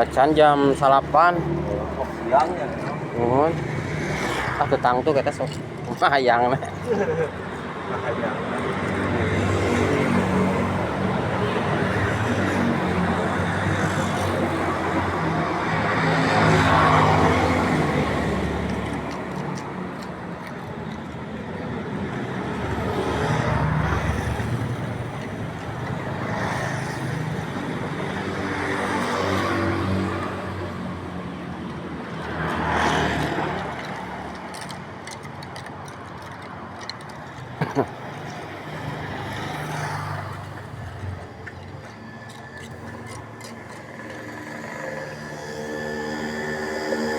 Acan jam 8. Kok siang ya? Nuhun. Tetang tuh kita sok hayang. Nah, hayang.